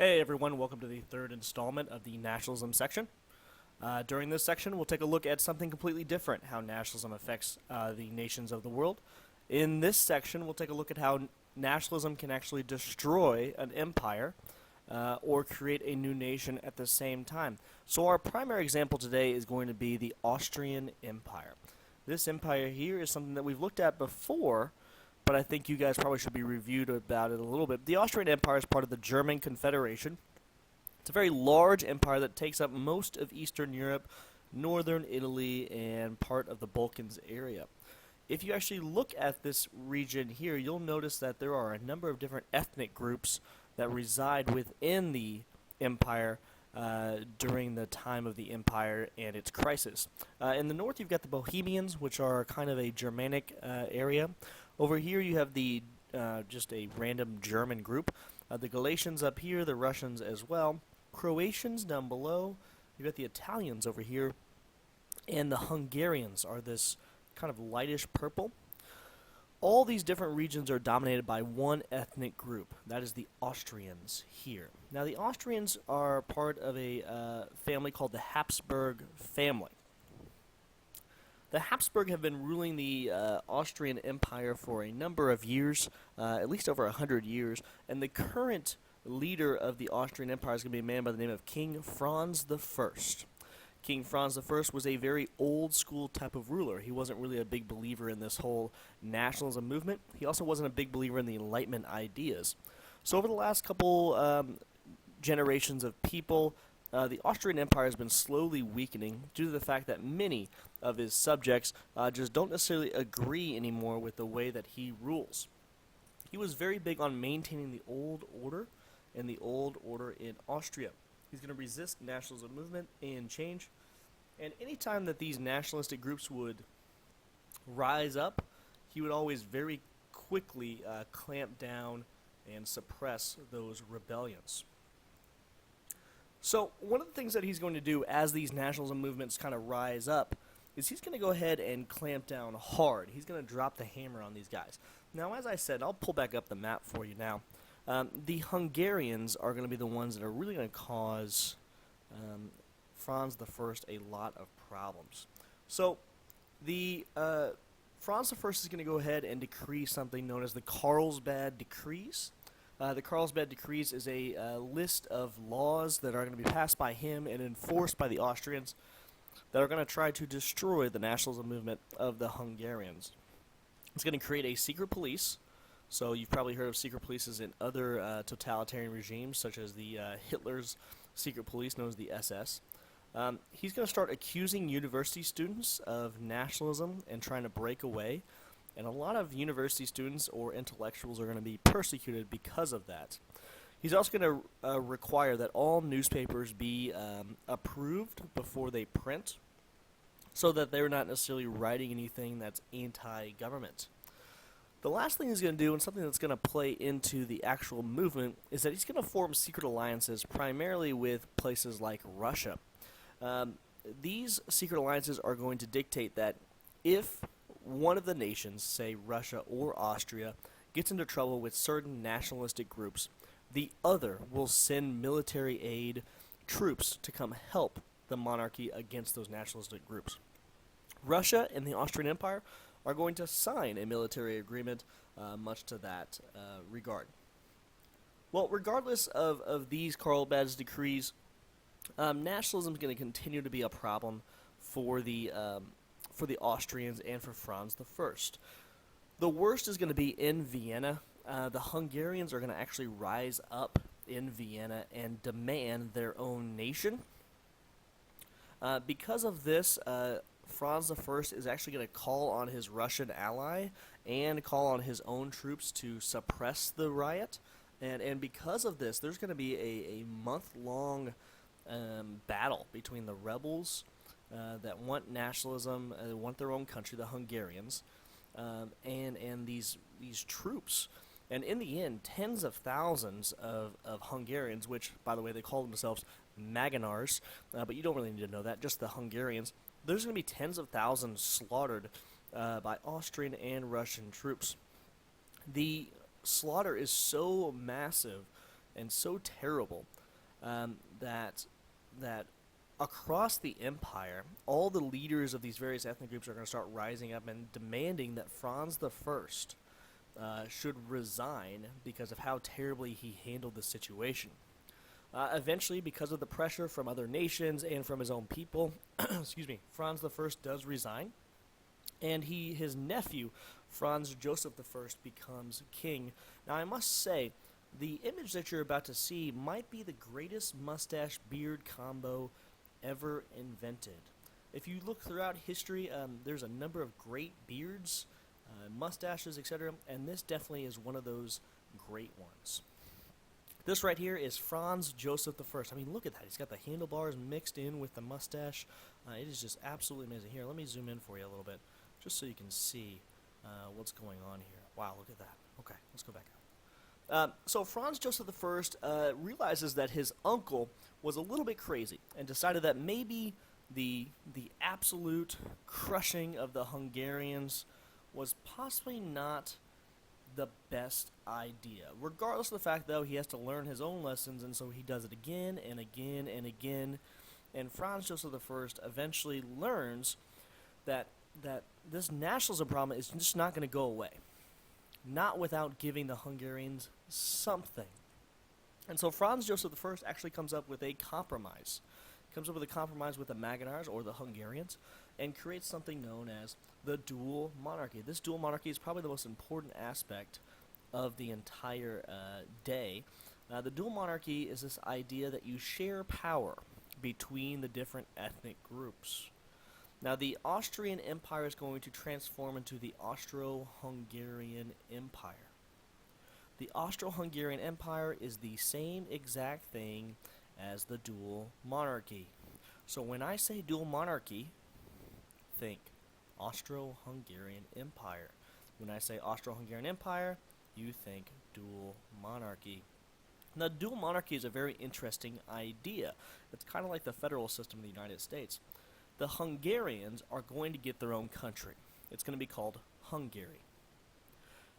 Hey everyone, welcome to the third installment of the Nationalism section. During this section, we'll take a look at something completely different, how nationalism affects the nations of the world. In this section, we'll take a look at how nationalism can actually destroy an empire or create a new nation at the same time. So our primary example today is going to be the Austrian Empire. This empire here is something that we've looked at before, but I think you guys probably should be reviewed about it a little bit. The Austrian Empire is part of the German Confederation. It's a very large empire that takes up most of Eastern Europe, northern Italy, and part of the Balkans area. If you actually look at this region here, you'll notice that there are a number of different ethnic groups that reside within the empire during the time of the empire and its crisis. In the north, you've got the Bohemians, which are kind of a Germanic area. Over here, you have the just a random German group. The Galatians up here, the Russians as well. Croatians down below. You've got the Italians over here. And the Hungarians are this kind of lightish purple. All these different regions are dominated by one ethnic group. That is the Austrians here. Now, the Austrians are part of a family called the Habsburg family. The Habsburg have been ruling the Austrian Empire for a number of years, at least over 100 years, and the current leader of the Austrian Empire is going to be a man by the name of King Franz I. King Franz I was a very old-school type of ruler. He wasn't really a big believer in this whole nationalism movement. He also wasn't a big believer in the Enlightenment ideas. So over the last couple generations of people, the Austrian Empire has been slowly weakening due to the fact that many of his subjects just don't necessarily agree anymore with the way that he rules. He was very big on maintaining the old order and the old order in Austria. He's going to resist nationalism movement and change. And anytime that these nationalistic groups would rise up, he would always very quickly clamp down and suppress those rebellions. So one of the things that he's going to do as these nationalism movements kind of rise up is he's going to go ahead and clamp down hard. He's going to drop the hammer on these guys. Now, as I said, I'll pull back up the map for you now. The Hungarians are going to be the ones that are really going to cause Franz I a lot of problems. So the Franz I is going to go ahead and decree something known as the Carlsbad Decrees. The Carlsbad Decrees is a list of laws that are going to be passed by him and enforced by the Austrians that are going to try to destroy the nationalism movement of the Hungarians. It's going to create a secret police. So you've probably heard of secret polices in other totalitarian regimes, such as the Hitler's secret police known as the SS. He's going to start accusing university students of nationalism and trying to break away. And a lot of university students or intellectuals are going to be persecuted because of that. He's also going to require that all newspapers be approved before they print, so that they're not necessarily writing anything that's anti-government. The last thing he's going to do, and something that's going to play into the actual movement, is that he's going to form secret alliances primarily with places like Russia. These secret alliances are going to dictate that if one of the nations, say Russia or Austria, gets into trouble with certain nationalistic groups, the other will send military aid troops to come help the monarchy against those nationalistic groups. Russia and the Austrian Empire are going to sign a military agreement much to that regard. Well, regardless of these Carlsbad decrees, nationalism is going to continue to be a problem for the Austrians and for Franz I. The worst is going to be in Vienna. The Hungarians are going to actually rise up in Vienna and demand their own nation. Because of this, Franz I is actually going to call on his Russian ally and call on his own troops to suppress the riot. And because of this, there's going to be a month-long battle between the rebels that want nationalism, want their own country, the Hungarians, and these troops. And in the end, tens of thousands of Hungarians, which, by the way, they call themselves Magyars, but you don't really need to know that, just the Hungarians. There's going to be tens of thousands slaughtered by Austrian and Russian troops. The slaughter is so massive and so terrible that across the empire, all the leaders of these various ethnic groups are going to start rising up and demanding that Franz the First should resign because of how terribly he handled the situation. Eventually, because of the pressure from other nations and from his own people, excuse me, Franz the First does resign, and his nephew, Franz Joseph the First, becomes king. Now, I must say, the image that you're about to see might be the greatest mustache-beard combo ever invented. If you look throughout history, there's a number of great beards, mustaches, etc., and this definitely is one of those great ones. This right here is Franz Joseph I. I mean, look at that. He's got the handlebars mixed in with the mustache. It is just absolutely amazing. Here, let me zoom in for you a little bit, just so you can see what's going on here. Wow, look at that. Okay, let's go back out. So Franz Joseph I realizes that his uncle was a little bit crazy and decided that maybe the absolute crushing of the Hungarians was possibly not the best idea. Regardless of the fact, though, he has to learn his own lessons, and so he does it again and again and again. And Franz Joseph I eventually learns that this nationalism problem is just not going to go away. Not without giving the Hungarians something. And so Franz Joseph I actually comes up with a compromise. Comes up with a compromise with the Magyars, or the Hungarians, and creates something known as the dual monarchy. This dual monarchy is probably the most important aspect of the entire day. The dual monarchy is this idea that you share power between the different ethnic groups. Now, the Austrian Empire is going to transform into the Austro-Hungarian Empire. The Austro-Hungarian Empire is the same exact thing as the dual monarchy. So when I say dual monarchy, think Austro-Hungarian Empire. When I say Austro-Hungarian Empire, you think dual monarchy. Now, dual monarchy is a very interesting idea. It's kind of like the federal system in the United States. The Hungarians are going to get their own country. It's going to be called Hungary.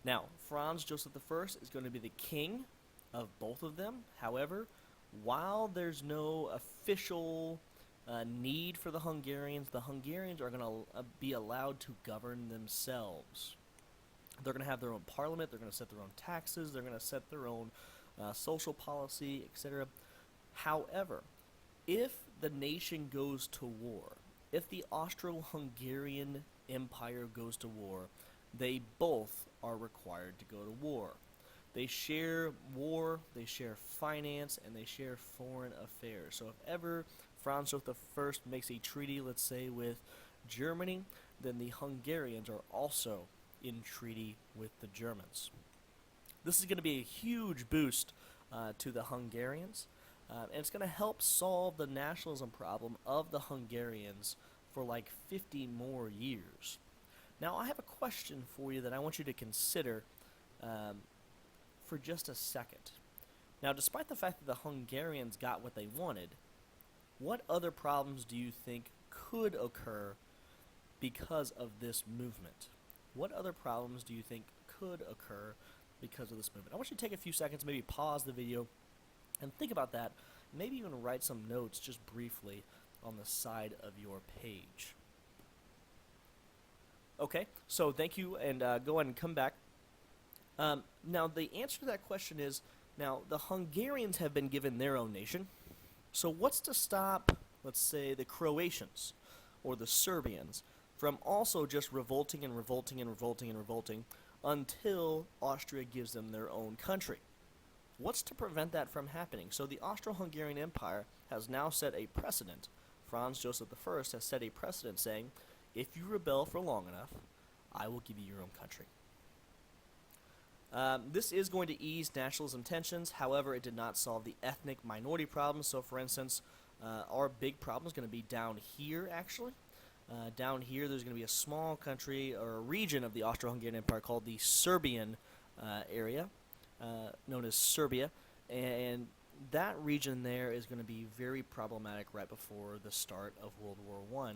Now, Franz Joseph I is going to be the king of both of them. However, while there's no official need for the Hungarians are going to be allowed to govern themselves. They're going to have their own parliament, they're going to set their own taxes, they're going to set their own social policy, etc. However, if the nation goes to war, if the Austro-Hungarian Empire goes to war, they both are required to go to war. They share war, they share finance, and they share foreign affairs. So if ever Franz Joseph I makes a treaty, let's say, with Germany, then the Hungarians are also in treaty with the Germans. This is going to be a huge boost to the Hungarians, and it's going to help solve the nationalism problem of the Hungarians for like 50 more years. Now, I have a question for you that I want you to consider for just a second. Now, despite the fact that the Hungarians got what they wanted, what other problems do you think could occur because of this movement? What other problems do you think could occur because of this movement? I want you to take a few seconds, maybe pause the video, and think about that. Maybe even write some notes just briefly on the side of your page. Okay, so thank you, and go ahead and come back. Now, the answer to that question is, now, the Hungarians have been given their own nation, so what's to stop, let's say, the Croatians or the Serbians from also just revolting and revolting and revolting and revolting until Austria gives them their own country? What's to prevent that from happening? So the Austro-Hungarian Empire has now set a precedent. Franz Joseph I has set a precedent saying, if you rebel for long enough, I will give you your own country. This is going to ease nationalism tensions. However, it did not solve the ethnic minority problem. So, for instance, our big problem is going to be down here, actually. Down here, there's going to be a small country or a region of the Austro-Hungarian Empire called the Serbian area, known as Serbia. And that region there is going to be very problematic right before the start of World War I.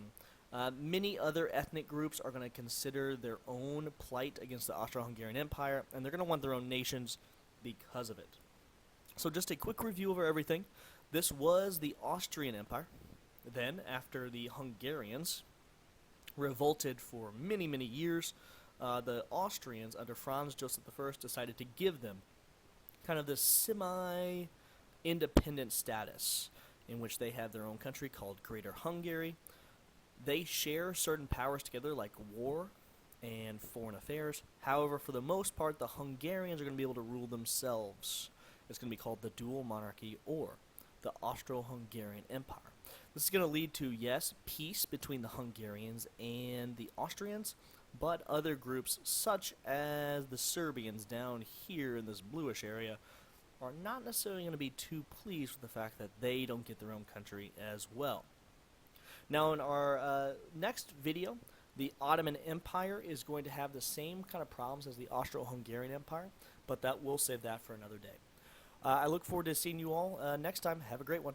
Many other ethnic groups are going to consider their own plight against the Austro-Hungarian Empire, and they're going to want their own nations because of it. So just a quick review over everything. This was the Austrian Empire. Then, after the Hungarians revolted for many, many years, the Austrians, under Franz Joseph I, decided to give them kind of this semi-independent status in which they have their own country called Greater Hungary. They share certain powers together like war and foreign affairs. However, for the most part, the Hungarians are going to be able to rule themselves. It's going to be called the dual monarchy or the Austro-Hungarian Empire. This is going to lead to, yes, peace between the Hungarians and the Austrians, but other groups such as the Serbians down here in this bluish area are not necessarily going to be too pleased with the fact that they don't get their own country as well. Now in our next video, the Ottoman Empire is going to have the same kind of problems as the Austro-Hungarian Empire, but we'll save that for another day. I look forward to seeing you all next time. Have a great one.